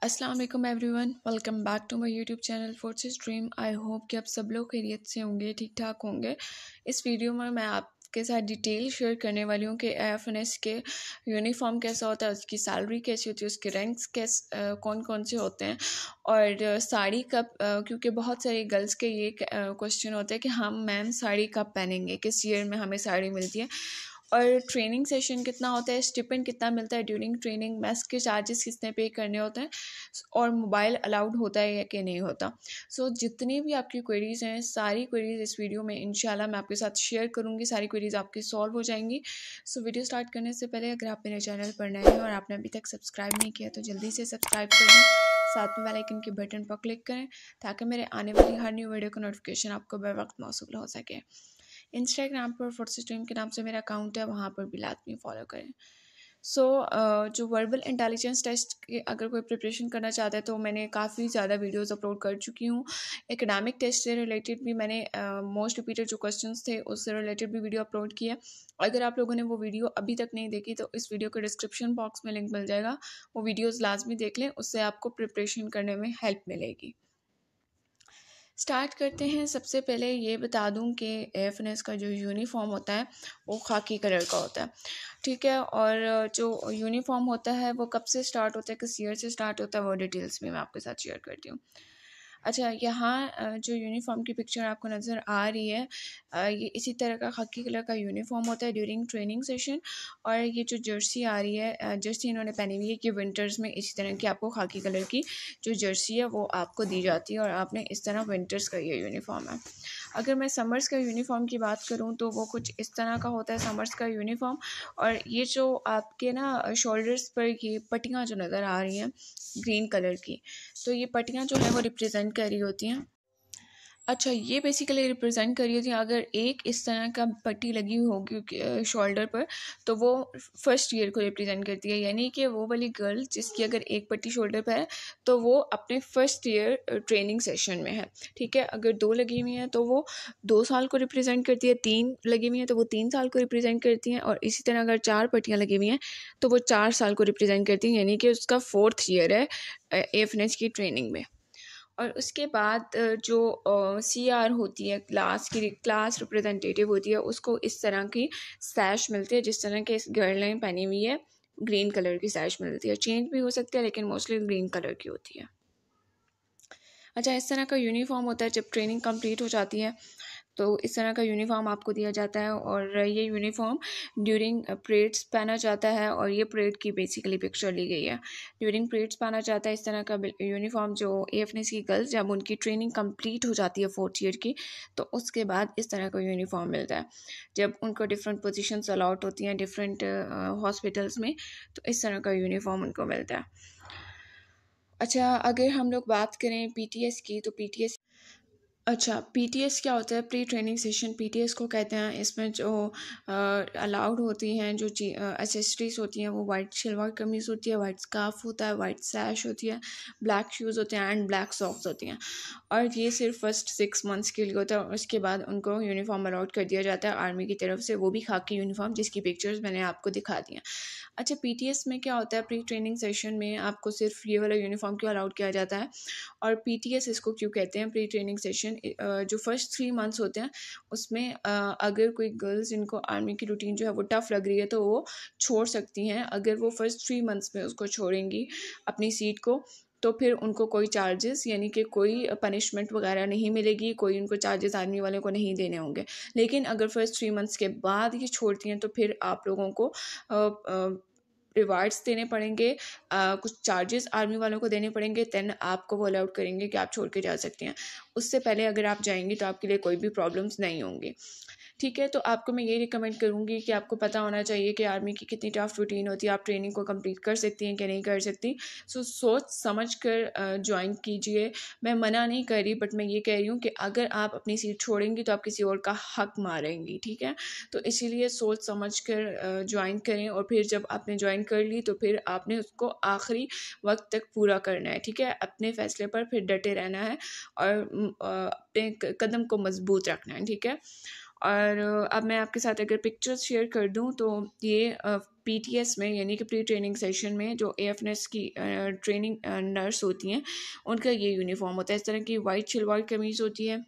अस्सलाम वालेकुम everyone, welcome back to my YouTube channel Forces Dream. I hope कि आप सब लोग खैरियत से होंगे, ठीक ठाक होंगे। इस वीडियो में मैं आपके साथ डिटेल शेयर करने वाली हूँ कि एएफएनएस के यूनिफॉर्म कैसा होता है, उसकी सैलरी कैसी होती है, उसके रैंक्स कौन कौन से होते हैं और साड़ी कब क्योंकि बहुत सारी गर्ल्स के ये क्वेश्चन होता है कि हम मैम साड़ी कब पहनेंगे, किस ईयर में हमें साड़ी मिलती है, और ट्रेनिंग सेशन कितना होता है, स्टिपेंड कितना मिलता है ड्यूरिंग ट्रेनिंग, मैथ्स के चार्जेस कितने पे करने होते हैं और मोबाइल अलाउड होता है या कि नहीं होता। जितनी भी आपकी क्वेरीज़ हैं, सारी क्वेरीज़ इस वीडियो में इंशाल्लाह मैं आपके साथ शेयर करूँगी, सारी क्वेरीज़ आपकी सॉल्व हो जाएंगी। वीडियो स्टार्ट करने से पहले अगर आप मेरे चैनल पर नए हैं और आपने अभी तक सब्सक्राइब नहीं किया तो जल्दी से सब्सक्राइब कर दें, साथ में बेल आइकन के बटन पर क्लिक करें ताकि मेरे आने वाली हर न्यू वीडियो का नोटिफिकेशन आपको बर वक्त मौसूल हो सके। इंस्टाग्राम पर फोर्सेस ड्रीम के नाम से मेरा अकाउंट है, वहाँ पर भी लाजमी फॉलो करें। जो वर्बल इंटेलिजेंस टेस्ट की अगर कोई प्रिपरेशन करना चाहता है तो मैंने काफ़ी ज़्यादा वीडियोस अपलोड कर चुकी हूँ। एकेडमिक टेस्ट से रिलेटेड भी मैंने मोस्ट रिपीटेड जो क्वेश्चंस थे उससे रिलेटेड भी वीडियो अपलोड किया। अगर आप लोगों ने वो वीडियो अभी तक नहीं देखी तो इस वीडियो के डिस्क्रिप्शन बॉक्स में लिंक मिल जाएगा, वो वीडियोज़ लाजमी देख लें, उससे आपको प्रिपरेशन करने में हेल्प मिलेगी। स्टार्ट करते हैं। सबसे पहले ये बता दूं कि एएफएनएस का जो यूनिफॉर्म होता है वो खाकी कलर का होता है, ठीक है। और जो यूनिफॉर्म होता है वो कब से स्टार्ट होता है, किस ईयर से स्टार्ट होता है, वो डिटेल्स भी मैं आपके साथ शेयर करती हूँ। अच्छा, यहाँ जो यूनिफॉर्म की पिक्चर आपको नज़र आ रही है, ये इसी तरह का खाकी कलर का यूनिफॉर्म होता है ड्यूरिंग ट्रेनिंग सेशन। और ये जो जर्सी आ रही है, जर्सी इन्होंने पहनी हुई है कि विंटर्स में इसी तरह की आपको खाकी कलर की जो जर्सी है वो आपको दी जाती है और आपने इस तरह विंटर्स का ये यूनिफॉर्म है। अगर मैं समर्स का यूनिफॉर्म की बात करूँ तो वो कुछ इस तरह का होता है समर्स का यूनिफॉर्म। और ये जो आपके ना शोल्डर्स पर ये पट्टियाँ जो नज़र आ रही हैं ग्रीन कलर की, तो ये पट्टियाँ जो है वो रिप्रेजेंट कर रही होती हैं। अच्छा, ये बेसिकली रिप्रेजेंट कर रही थी, अगर एक इस तरह का पट्टी लगी हुई होगी शोल्डर पर तो वो फर्स्ट ईयर को रिप्रेजेंट करती है, यानी कि वो वाली गर्ल जिसकी अगर एक पट्टी शोल्डर पर है तो वो अपने फर्स्ट ईयर ट्रेनिंग सेशन में है, ठीक है। अगर दो लगी हुई हैं तो वो 2 साल को रिप्रेजेंट करती है, 3 लगी हुई हैं तो वो 3 साल को रिप्रेजेंट करती हैं, और इसी तरह अगर 4 पट्टियाँ लगी हुई हैं तो वो 4 साल को रिप्रेजेंट करती हैं, यानी कि उसका 4th ईयर है एएफएनएस की ट्रेनिंग में। और उसके बाद जो सीआर होती है, क्लास रिप्रेजेंटेटिव होती है, उसको इस तरह की सैश मिलती है जिस तरह के इस गर्ल ने पहनी हुई है, ग्रीन कलर की सैश मिलती है। चेंज भी हो सकती है लेकिन मोस्टली ग्रीन कलर की होती है। अच्छा, इस तरह का यूनिफॉर्म होता है। जब ट्रेनिंग कंप्लीट हो जाती है तो इस तरह का यूनिफॉर्म आपको दिया जाता है, और ये यूनिफॉर्म ड्यूरिंग परेड्स पहना जाता है, और ये परेड की बेसिकली पिक्चर ली गई है। ड्यूरिंग परेड्स पहना जाता है इस तरह का यूनिफॉर्म जो एएफएनएस की गर्ल्स जब उनकी ट्रेनिंग कंप्लीट हो जाती है 4th ईयर की तो उसके बाद इस तरह का यूनिफॉर्म मिलता है। जब उनको डिफरेंट पोजिशंस अलॉट होती हैं डिफरेंट हॉस्पिटल्स में तो इस तरह का यूनिफॉर्म उनको मिलता है। अच्छा, अगर हम लोग बात करें पीटीएस की तो पीटीएस क्या होता है? प्री ट्रेनिंग सेशन पीटीएस को कहते हैं। इसमें जो अलाउड होती हैं, जो एसेसरीज होती हैं, वो वाइट शलवार कमीज़ होती है, वाइट स्कार्फ होता है, वाइट सैश होती है, ब्लैक शूज़ होते हैं एंड ब्लैक सॉक्स होती हैं। और ये सिर्फ फर्स्ट 6 मंथ्स के लिए होता है, और उसके बाद उनको यूनिफॉर्म अलॉट कर दिया जाता है आर्मी की तरफ से, वो भी खाकी यूनिफॉर्म जिसकी पिक्चर्स मैंने आपको दिखा दी हैं। अच्छा, पीटीएस में क्या होता है? प्री ट्रेनिंग सेशन में आपको सिर्फ ये वाला यूनिफॉर्म क्यों अलाउड किया जाता है, और पीटीएस इसको क्यों कहते हैं? प्री ट्रेनिंग सेशन जो फर्स्ट 3 मंथ्स होते हैं उसमें अगर कोई गर्ल्स जिनको आर्मी की रूटीन जो है वो टफ़ लग रही है तो वो छोड़ सकती हैं। अगर वो फर्स्ट 3 मंथ्स में उसको छोड़ेंगी अपनी सीट को तो फिर उनको कोई चार्जेस यानी कि कोई पनिशमेंट वगैरह नहीं मिलेगी, कोई उनको चार्जेस आर्मी वाले को नहीं देने होंगे। लेकिन अगर फर्स्ट 3 मंथ्स के बाद ये छोड़ती हैं तो फिर आप लोगों को रिवार्ड्स देने पड़ेंगे, कुछ चार्जेस आर्मी वालों को देने पड़ेंगे, देन आपको वो अलाउड करेंगे कि आप छोड़ के जा सकते हैं। उससे पहले अगर आप जाएंगे तो आपके लिए कोई भी प्रॉब्लम्स नहीं होंगी, ठीक है। तो आपको मैं ये रिकमेंड करूँगी कि आपको पता होना चाहिए कि आर्मी की कितनी टफ रूटीन होती है, आप ट्रेनिंग को कंप्लीट कर सकती हैं कि नहीं कर सकती। सोच समझ कर ज्वाइन कीजिए। मैं मना नहीं कर रही, बट मैं ये कह रही हूँ कि अगर आप अपनी सीट छोड़ेंगी तो आप किसी और का हक मारेंगी, ठीक है। तो इसीलिए सोच समझ कर ज्वाइन करें, और फिर जब आपने ज्वाइन कर ली तो फिर आपने उसको आखिरी वक्त तक पूरा करना है, ठीक है। अपने फ़ैसले पर फिर डटे रहना है और अपने कदम को मजबूत रखना है, ठीक है। और अब मैं आपके साथ अगर पिक्चर्स शेयर कर दूं तो ये पीटीएस में यानी कि प्री ट्रेनिंग सेशन में जो एएफएनएस की ट्रेनिंग नर्स होती हैं उनका ये यूनिफॉर्म होता है। इस तरह की वाइट शलवार कमीज़ होती है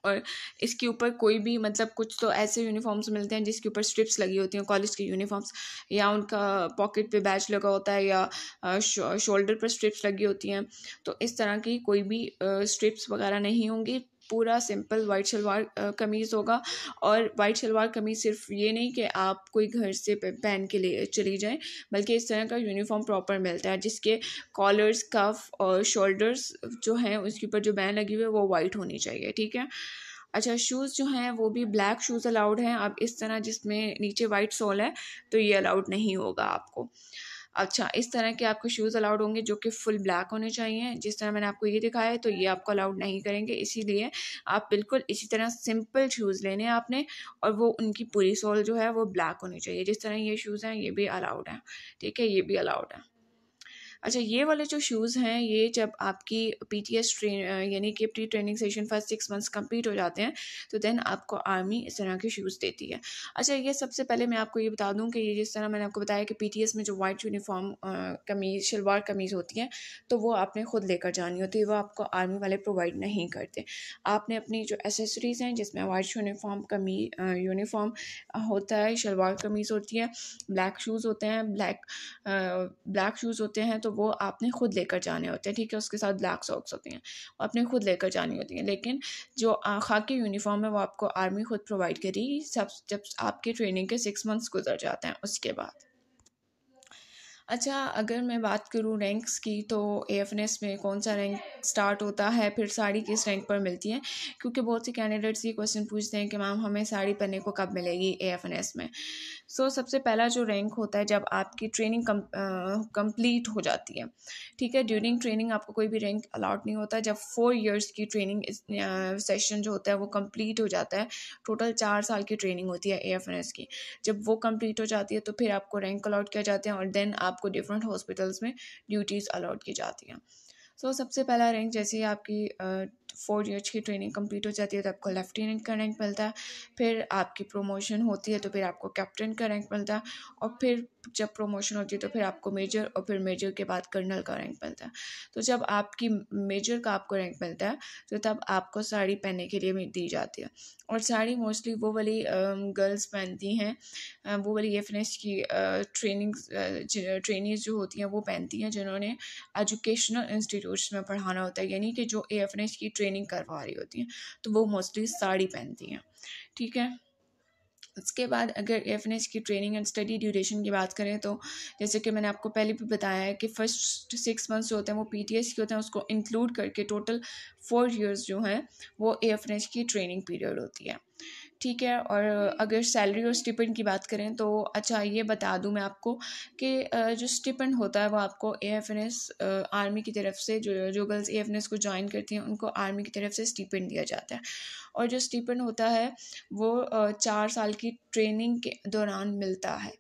और इसके ऊपर कोई भी मतलब कुछ तो ऐसे यूनिफॉर्म्स मिलते हैं जिसके ऊपर स्ट्रिप्स लगी होती हैं कॉलेज के यूनिफॉर्म्स, या उनका पॉकेट पे बैच लगा होता है या शोल्डर पर स्ट्रिप्स लगी होती हैं। तो इस तरह की कोई भी स्ट्रिप्स वगैरह नहीं होंगी, पूरा सिंपल वाइट शलवार कमीज़ होगा। और वाइट शलवार कमीज़ सिर्फ ये नहीं कि आप कोई घर से पहन के ले चली जाएं, बल्कि इस तरह का यूनिफॉर्म प्रॉपर मिलता है जिसके कॉलर्स, कफ और शोल्डर्स जो हैं उसके ऊपर जो बैन लगी हुई है वो वाइट होनी चाहिए। ठीक है। अच्छा, शूज़ जो हैं वो भी ब्लैक शूज़ अलाउड हैं। अब इस तरह जिसमें नीचे वाइट सोल है तो ये अलाउड नहीं होगा आपको। अच्छा, इस तरह के आपको शूज़ अलाउड होंगे जो कि फुल ब्लैक होने चाहिए। जिस तरह मैंने आपको ये दिखाया है तो ये आपको अलाउड नहीं करेंगे, इसीलिए आप बिल्कुल इसी तरह सिंपल शूज़ लेने हैं आपने, और वो उनकी पूरी सोल जो है वो ब्लैक होनी चाहिए। जिस तरह ये शूज़ हैं ये भी अलाउड हैं। ठीक है, ये भी अलाउड है। अच्छा, ये वाले जो शूज़ हैं ये जब आपकी पीटीएस यानी कि pre training session first 6 months complete हो जाते हैं तो देन आपको आर्मी इस तरह के शूज़ देती है। अच्छा, ये सबसे पहले मैं आपको ये बता दूं कि ये जिस तरह मैंने आपको बताया कि पीटीएस में जो वाइट यूनिफॉर्म कमीज़ शलवार कमीज़ होती हैं तो वो आपने ख़ुद लेकर जानी होती है, वो आपको आर्मी वाले प्रोवाइड नहीं करते। आपने अपनी जो एसेसरीज़ हैं जिसमें वाइट यूनिफॉर्म होता है, शलवार कमीज़ होती है, ब्लैक शूज़ होते हैं, ब्लैक शूज़ होते हैं तो वो आपने ख़ुद लेकर जाने होते हैं। ठीक है, उसके साथ ब्लैक सॉक्स होती हैं, वो आपने ख़ुद लेकर जानी होती हैं। लेकिन जो खाकी यूनिफॉर्म है वो आपको आर्मी ख़ुद प्रोवाइड करेगी जब आपके ट्रेनिंग के 6 मंथ्स गुजर जाते हैं उसके बाद। अच्छा, अगर मैं बात करूँ रैंक्स की तो एएफएनएस में कौन सा रैंक स्टार्ट होता है, फिर साड़ी किस रैंक पर मिलती है, क्योंकि बहुत से कैंडिडेट्स ये क्वेश्चन पूछते हैं कि मैम हमें साड़ी पहनने को कब मिलेगी एएफएनएस में। सबसे पहला जो रैंक होता है जब आपकी ट्रेनिंग कंप्लीट हो जाती है। ठीक है, ड्यूरिंग ट्रेनिंग आपको कोई भी रैंक अलाउड नहीं होता। जब 4 इयर्स की ट्रेनिंग सेशन जो होता है वो कंप्लीट हो जाता है, टोटल 4 साल की ट्रेनिंग होती है एएफएनएस की। जब वो कंप्लीट हो जाती है तो फिर आपको रैंक अलाउड किया जाते हैं और देन आपको डिफरेंट हॉस्पिटल्स में ड्यूटीज़ अलाउड की जाती हैं। सबसे पहला रैंक जैसे ही आपकी 4 ईयर्स की ट्रेनिंग कंप्लीट हो जाती है तो आपको लेफ्टिनेंट का रैंक मिलता है। फिर आपकी प्रमोशन होती है तो फिर आपको कैप्टन का रैंक मिलता है, और फिर जब प्रमोशन होती है तो फिर आपको मेजर, और फिर मेजर के बाद कर्नल का रैंक मिलता है। तो जब आपकी मेजर का आपको रैंक मिलता है तो तब आपको साड़ी पहनने के लिए दी जाती है। और साड़ी मोस्टली वो वाली गर्ल्स पहनती हैं, वो वाली एएफएनएस की ट्रेनीज जो होती हैं वो पहनती हैं जिन्होंने एजुकेशनल इंस्टीट्यूट्स में पढ़ाना होता है, यानी कि जो एएफएनएस की ट्रेनिंग करवा रही होती हैं तो वो मोस्टली साड़ी पहनती हैं। ठीक है, उसके बाद अगर एएफएनएस की ट्रेनिंग एंड स्टडी ड्यूरेशन की बात करें तो जैसे कि मैंने आपको पहले भी बताया है कि फर्स्ट 6 मंथ्स जो होते हैं वो पीटीएस के होते हैं, उसको इंक्लूड करके टोटल 4 इयर्स जो हैं वो एएफएनएस की ट्रेनिंग पीरियड होती है। ठीक है, और अगर सैलरी और स्टिपेंड की बात करें तो अच्छा ये बता दूं मैं आपको कि जो स्टिपेंड होता है वो आपको एएफएनएस आर्मी की तरफ से, जो गर्ल्स एएफएनएस को ज्वाइन करती हैं उनको आर्मी की तरफ से स्टिपेंड दिया जाता है। और जो स्टिपेंड होता है वो 4 साल की ट्रेनिंग के दौरान मिलता है।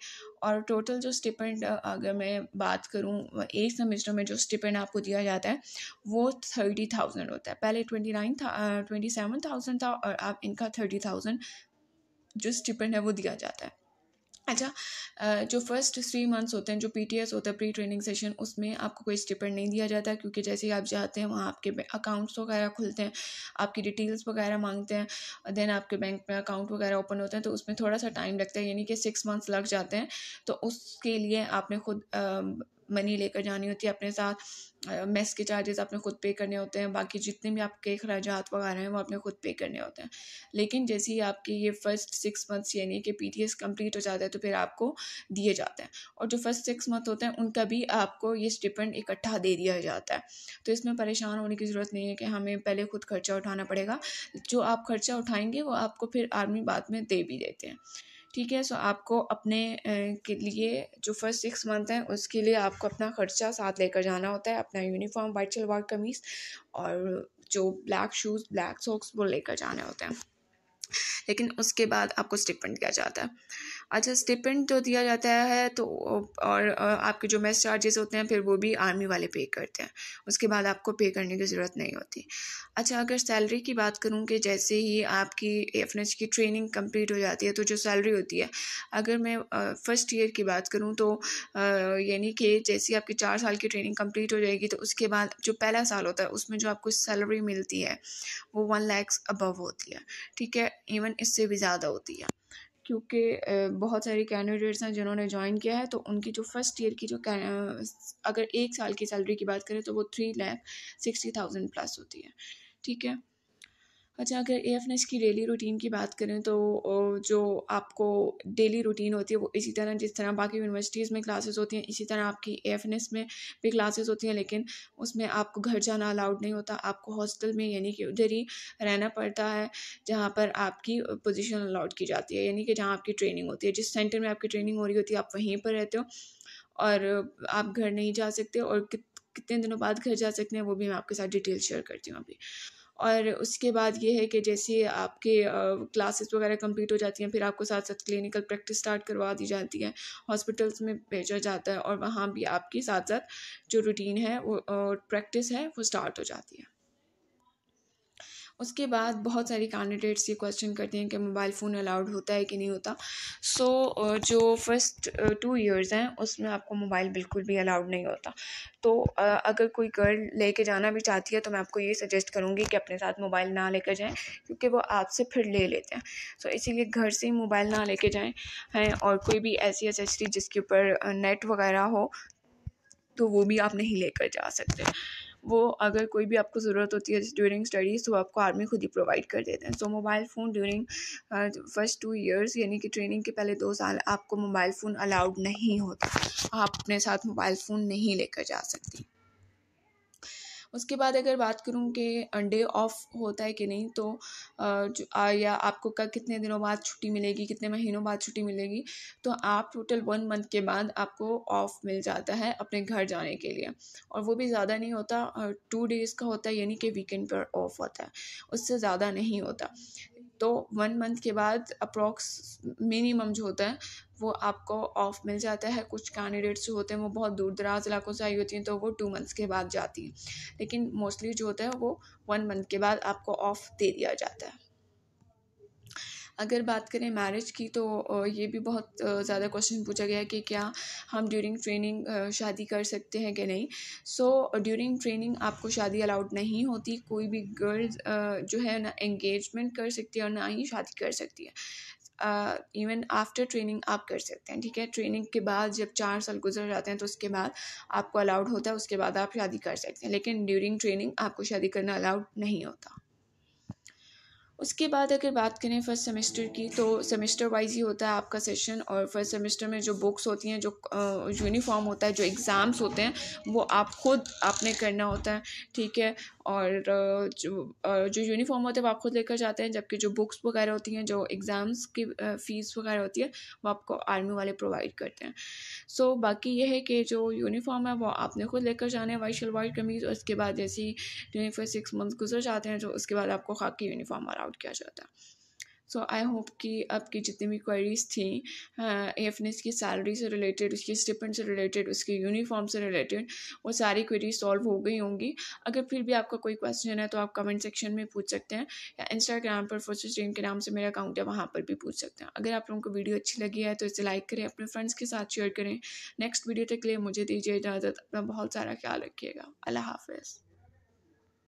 और टोटल जो स्टिपेंड अगर मैं बात करूं एक सेमेस्टर में जो स्टिपेंड आपको दिया जाता है वो 30,000 होता है। पहले 27,000 था और अब इनका 30,000 जो स्टिपेंड है वो दिया जाता है। अच्छा, जो फर्स्ट 3 मंथ्स होते हैं जो पीटीएस होता है प्री ट्रेनिंग सेशन, उसमें आपको कोई स्टिपेंड नहीं दिया जाता, क्योंकि जैसे ही आप जाते हैं वहाँ आपके अकाउंट्स वगैरह खुलते हैं, आपकी डिटेल्स वगैरह मांगते हैं, देन आपके बैंक में अकाउंट वगैरह ओपन होते हैं, तो उसमें थोड़ा सा टाइम लगता है, यानी कि 6 मंथ्स लग जाते हैं। तो उसके लिए आपने खुद मनी लेकर जानी होती है अपने साथ, मेस के चार्जेस आपने खुद पे करने होते हैं, बाकी जितने भी आपके खर्चात वगैरह हैं वो आपने खुद पे करने होते हैं। लेकिन जैसे ही आपके ये फर्स्ट 6 मंथ्स यानी कि पीटीएस कंप्लीट हो जाता है तो फिर आपको दिए जाते हैं, और जो फर्स्ट 6 मंथ होते हैं उनका भी आपको ये स्टिपेंड इकट्ठा दे दिया जाता है। तो इसमें परेशान होने की ज़रूरत नहीं है कि हमें पहले खुद खर्चा उठाना पड़ेगा। जो आप खर्चा उठाएंगे वो आपको फिर आर्मी बाद में दे भी देते हैं। ठीक है, आपको अपने के लिए जो फर्स्ट 6 मंथ हैं उसके लिए आपको अपना खर्चा साथ लेकर जाना होता है, अपना यूनिफॉर्म, वाइट शलवार कमीज़ और जो ब्लैक शूज़, ब्लैक सॉक्स वो लेकर जाने होते हैं। लेकिन उसके बाद आपको स्टिपेंड दिया जाता है। अच्छा, स्टिपेंड तो दिया जाता है तो और आपके जो मेस चार्जेस होते हैं फिर वो भी आर्मी वाले पे करते हैं, उसके बाद आपको पे करने की ज़रूरत नहीं होती। अच्छा, अगर सैलरी की बात करूँ कि जैसे ही आपकी एफएनएस की ट्रेनिंग कंप्लीट हो जाती है तो जो सैलरी होती है, अगर मैं फर्स्ट ईयर की बात करूँ तो यानी कि जैसे ही आपकी 4 साल की ट्रेनिंग कंप्लीट हो जाएगी तो उसके बाद जो पहला साल होता है उसमें जो आपको सैलरी मिलती है वो 1 लाख अबव होती है, ठीक है, इवन इससे भी ज़्यादा होती है, क्योंकि बहुत सारे कैंडिडेट्स हैं जिन्होंने ज्वाइन किया है तो उनकी जो फर्स्ट ईयर की जो अगर 1 साल की सैलरी की बात करें तो वो 3,60,000 प्लस होती है, ठीक है। अच्छा, अगर एएफएनएस की डेली रूटीन की बात करें तो जो आपको डेली रूटीन होती है वो इसी तरह जिस तरह बाकी यूनिवर्सिटीज़ में क्लासेस होती हैं इसी तरह आपकी एएफएनएस में भी क्लासेस होती हैं, लेकिन उसमें आपको घर जाना अलाउड नहीं होता, आपको हॉस्टल में यानी कि उधर ही रहना पड़ता है जहाँ पर आपकी पोजीशन अलाउड की जाती है, यानी कि जहाँ आपकी ट्रेनिंग होती है, जिस सेंटर में आपकी ट्रेनिंग हो रही होती है आप वहीं पर रहते हो और आप घर नहीं जा सकते, और कितने दिनों बाद घर जा सकते हैं वो भी मैं आपके साथ डिटेल शेयर करती हूँ अभी। और उसके बाद ये है कि जैसे आपके क्लासेस वगैरह कंप्लीट हो जाती हैं फिर आपको साथ साथ क्लिनिकल प्रैक्टिस स्टार्ट करवा दी जाती है, हॉस्पिटल्स में भेजा जाता है और वहाँ भी आपकी साथ साथ जो रूटीन है वो प्रैक्टिस है वो स्टार्ट हो जाती है। उसके बाद बहुत सारी कैंडिडेट्स ये क्वेश्चन करते हैं कि मोबाइल फ़ोन अलाउड होता है कि नहीं होता। सो जो फर्स्ट 2 इयर्स हैं उसमें आपको मोबाइल बिल्कुल भी अलाउड नहीं होता। तो अगर कोई गर्ल लेके जाना भी चाहती है तो मैं आपको ये सजेस्ट करूँगी कि अपने साथ मोबाइल ना लेकर जाएं, क्योंकि वो आपसे फिर ले लेते हैं। सो इसीलिए घर से ही मोबाइल ना लेके जाएं हैं, और कोई भी ऐसी एसेसरी जिसके ऊपर नेट वगैरह हो तो वो भी आप नहीं लेकर जा सकते। वो अगर कोई भी आपको ज़रूरत होती है ड्यूरिंग स्टडीज़ तो आपको आर्मी खुद ही प्रोवाइड कर देते हैं। So mobile phone during first 2 years यानी कि ट्रेनिंग के पहले 2 साल आपको मोबाइल फ़ोन अलाउड नहीं होता, आप अपने साथ मोबाइल फ़ोन नहीं लेकर जा सकती। उसके बाद अगर बात करूँ कि डे ऑफ होता है कि नहीं तो या आपको कितने दिनों बाद छुट्टी मिलेगी, कितने महीनों बाद छुट्टी मिलेगी, तो आप टोटल 1 मंथ के बाद आपको ऑफ मिल जाता है अपने घर जाने के लिए, और वो भी ज़्यादा नहीं होता, 2 डेज़ का होता है, यानी कि वीकेंड पर ऑफ होता है, उससे ज़्यादा नहीं होता। तो 1 मंथ के बाद अप्रॉक्स मिनिमम जो होता है वो आपको ऑफ मिल जाता है। कुछ कैंडिडेट्स जो होते हैं वो बहुत दूर दराज इलाकों से आई होती हैं तो वो 2 मंथ्स के बाद जाती हैं, लेकिन मोस्टली जो होता है वो 1 मंथ के बाद आपको ऑफ दे दिया जाता है। अगर बात करें मैरिज की तो ये भी बहुत ज़्यादा क्वेश्चन पूछा गया है कि क्या हम ड्यूरिंग ट्रेनिंग शादी कर सकते हैं कि नहीं। सो ड्यूरिंग ट्रेनिंग आपको शादी अलाउड नहीं होती, कोई भी गर्ल जो है ना एंगेजमेंट कर सकती है और ना ही शादी कर सकती है। इवन आफ्टर ट्रेनिंग आप कर सकते हैं, ठीक है। ट्रेनिंग के बाद जब 4 साल गुजर जाते हैं तो उसके बाद आपको अलाउड होता है, उसके बाद आप शादी कर सकते हैं, लेकिन ड्यूरिंग ट्रेनिंग आपको शादी करना अलाउड नहीं होता। उसके बाद अगर बात करें फर्स्ट सेमेस्टर की तो सेमेस्टर वाइज ही होता है आपका सेशन, और फर्स्ट सेमेस्टर में जो बुक्स होती हैं, जो यूनिफॉर्म होता है, जो एग्ज़ाम्स होते हैं वो आप खुद आपने करना होता है, ठीक है। और जो यूनिफॉर्म होता है वो आप खुद लेकर जाते हैं, जबकि जो बुक्स वगैरह होती हैं, जो एग्ज़ाम्स की फ़ीस वगैरह होती है वो आपको आर्मी वाले प्रोवाइड करते हैं। सो बाकी ये है कि जो यूनिफॉर्म है वो आपने खुद लेकर जाना है, वाइट शलवार कमीज़, और उसके बाद जैसे ही 6 मंथ्स गुजर जाते हैं तो उसके बाद आपको खाकी यूनिफॉर्म अलाउड किया जाता है। सो आई होप कि आपकी जितनी भी क्वेरीज थी एएफएनएस की सैलरी से रिलेटेड, उसकी स्टिपेंड से रिलेटेड, उसकी यूनिफॉर्म से रिलेटेड, वो सारी क्वेरीज सॉल्व हो गई होंगी। अगर फिर भी आपका कोई क्वेश्चन है तो आप कमेंट सेक्शन में पूछ सकते हैं, या इंस्टाग्राम पर फर्स्ट स्ट्रीम के नाम से मेरा अकाउंट है वहाँ पर भी पूछ सकते हैं। अगर आप लोगों को वीडियो अच्छी लगी है तो इसे लाइक करें, अपने फ्रेंड्स के साथ शेयर करें। नेक्स्ट वीडियो तक के लिए मुझे दीजिए इजाज़त, अपना बहुत सारा ख्याल रखिएगा। अल्लाह हाफ़िज़।